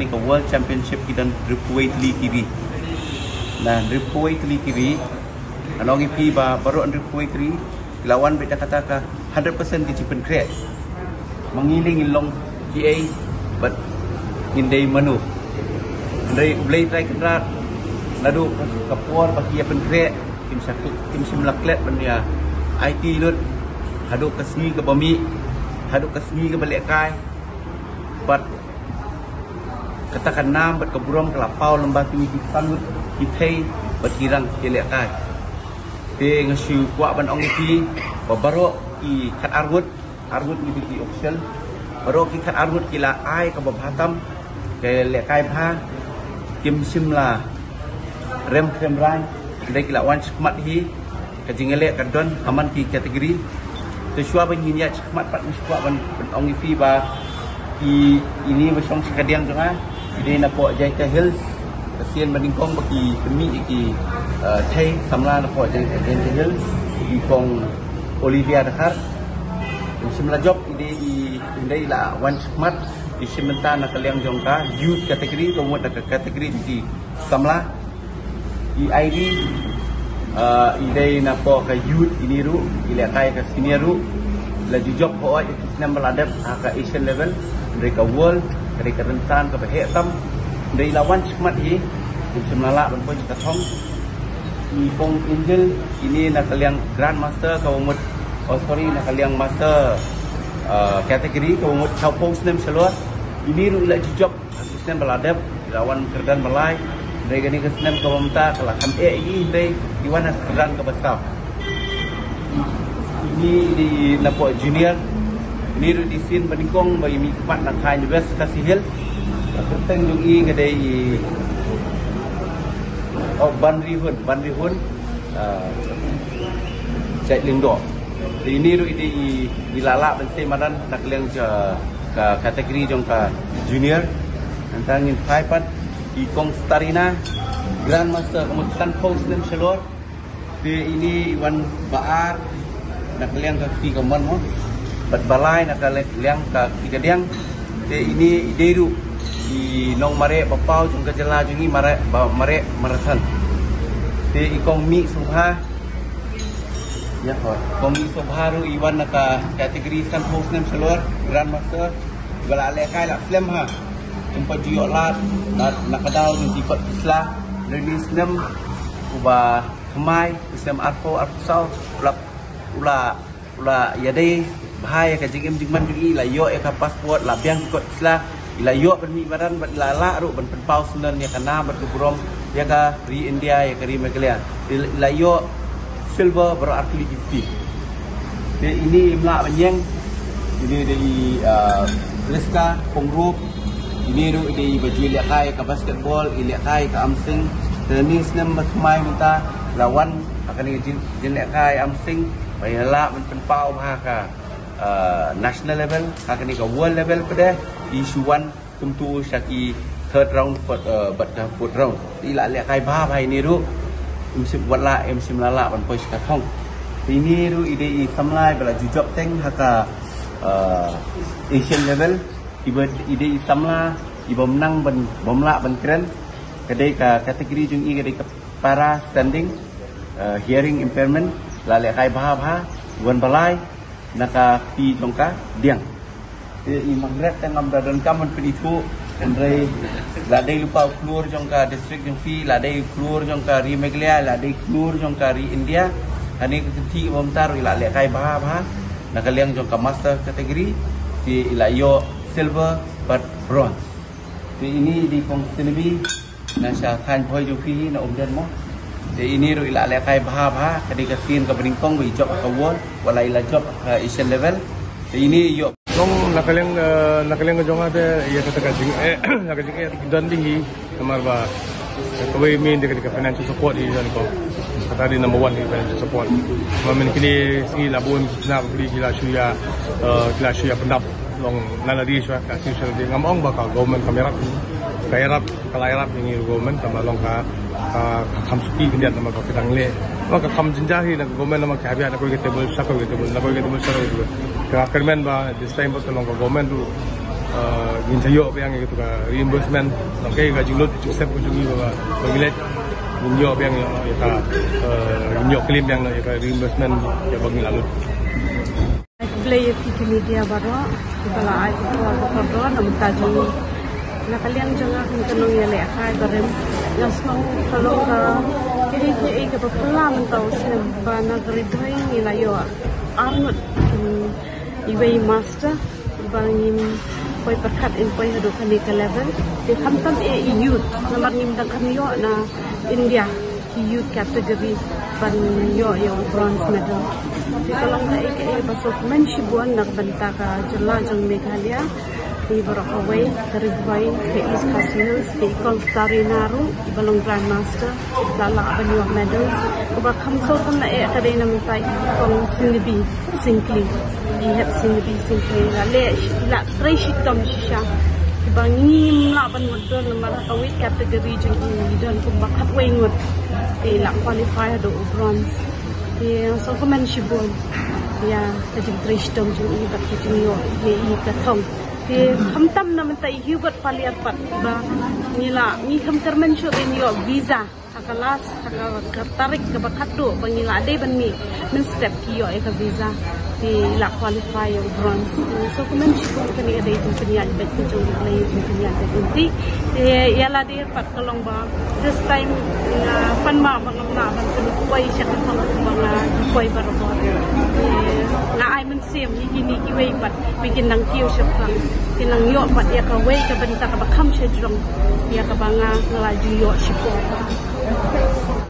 Ini ke World Championship kita Dripweight Li Kiri. Nah, Dripweight Li Kiri, anong ipi ba baru Dripweight Kiri lawan beda kata ka 100% di Cipen Krek. Mengiling ilong GA but indai manu. Indai blade try kendrat. Ladu kapuar bagi Cipen Krek tim satu tim simlaklet bania IT lut. Haduk ke sini ke bami, haduk ke sini ke balik kai. But katakan nam berkeburam kelapau lembah tinggi sanut kita berkirang kelak kai. Te ngasiu kuat ban ong itu baru i kat argut ni di official baru ki kat argut kila ai ke babatam kelak kai pha kim simla rem ran dai kila wan skmat hi ke jingelek kadon aman ki kategori te shua ban nyiat skmat pat kuat ban ong itu ba ini macam sekadiang jangan ini nampak Jaita Hills kasihan bandingkong bagi demi iki Thai samla nampak Jaita Hills di kong Olivia Dakar semula job ini lah one smart di sementara nak kalian jongka youth kategori kemudian nak kategori di samla di ID ini nampak ke youth ini ru ila kai ke senior ru laju job ho itu senam meladap ke Asian level mereka world dari kerentan ke hitam dari lawan cemat ini semula ban pun kita thong di pong angel ini nak kalian grandmaster kau nak kalian master kategori kau mut caupong senam seluar ini ru ila job senam meladap lawan kerdan Malay dari gani ke senam kau minta kalau kam ini dari diwana kerdan ke besar ini di lapor junior ni ru di sin bandingkong bagi mi kemat nak khai juga kasih hil keteng jung i kedai ban rihun cai lingdo ini ru di lala bense madan nak leng ke kategori jong ke junior antangin phaipat di kong starina grandmaster kemudian post nem selor ini wan baar nak leng ke ti keman mo bat balai nak liang ka kigadiang te ini ideru di nong mare bapau jung ka jela jungi mare marasan te ikong mi subha ya ho kong mi subha ru iwan nak kategori san post nem selor grandmaster bala le kai la flem ha jumpa jiyo lat nak kadau ni tipat isla release nem uba kemai sistem arpo arpsau ula ya dei bahaya ke jingman juga la yo ka pasport la biang kot isla ila yo bermi baran la ru ban pau sunan ya kana berkeburom ya ka ri India ya ka ri Meghalaya ila yo silver berarti di ini imla banyeng ini dari Leska Pongrup ini ru di baju liak kai ka basketball liak kai ka amsing tenis nem mai minta lawan akan jin liak kai amsing bayala ban pau ka national level, kakak ke world level pada isuan tentu syaki third round fourth round. Ila lihat kai bah ini ru musim buat lah musim lala ban pois katong. Ini ru ide samlai bela jujok teng haka Asian level ide samla iba menang ban bomla ban keren kedai ka kategori jung i kedai ka para standing hearing impairment la lihat kai bah wan balai naka pi jongka diang i mangret tengam dadan kaman penitu andai ladai lupa keluar jongka district jong fi ladai keluar jongka ri Meghalaya ladai keluar jongka ri India ani keti bomtar ila le kai bah naka liang jongka master kategori di ila yo silver but bronze ini di kong selebi Nasya kan poi ju fi na dan mo. Jadi ini ru ila le kai bah kadi kasin ka beringkong wi job ka won wala ila job Asian level. Jadi ini yo Long nakaling jong ada ya kata kajing nakajing dan tinggi kamar ba kawai min dekat financial support di dan ko kata di number 1 financial support mamin kini si labun na beli gila syia pendap long naladi syua kasih syua di ngamong bakal government kamera kairap kalairap ini government tambah long ka kamsuki kendian nama ka kitang le maka kam jinjahi na government nama ka biya na ko table sako table na ko table sako itu ka kermen ba this time ba long ka government tu ginsayo yang itu ka reimbursement long kay ka jinglut step ko jungi ba bagilet ginyo yang ya ka ginyo claim yang ya ka reimbursement ya bagi lalu play di media baru kepala ai ko ko na mutaji na kalian jangan kenong ya le kai barem yang semau kalau ka kini ke pelan tau sebab negeri doi ni la yo arnut iway master bangin poi perkat in poi hadu kani ke level di kamtam youth nomor nim dang kami yo na India youth category ban yo bronze medal di kalau ngai ke basuk menshibuan nak banta ka jela jang Meghalaya di Boracay dari Dubai ke East Coast Hills di Konstari Naru di Balong Grandmaster lala banyak medal kuba kamso tan na kadai na mintai kong singli lihat singli la treshit kam shisha kuba ngim la ban modal na awit category jeng ini dan kuba katway ngot di la qualify do bronze di so komen shibon ya jadi tresh dom jeng ini bat jeng yo ye katong हम तम न मनता युगत पालियात पत बा नीला मी हम करमन शो दिन यो visa akalas tarik ke bakatu bangila ade ban mi min step ki yo eka visa di la qualify yang bronze so kemen shikon kani ade itu kenya bet ku jong lai itu kenya de inti ya la de pat kalong ba this time pan ma bang na ban ku koi syak thong bang koi barabo na ai men sim ni gini ki wei pat bikin nang kiu syap kan kinang yo pat ya ka wei ka benta ka bakam shejrong ya ka banga ngalaju yo shipo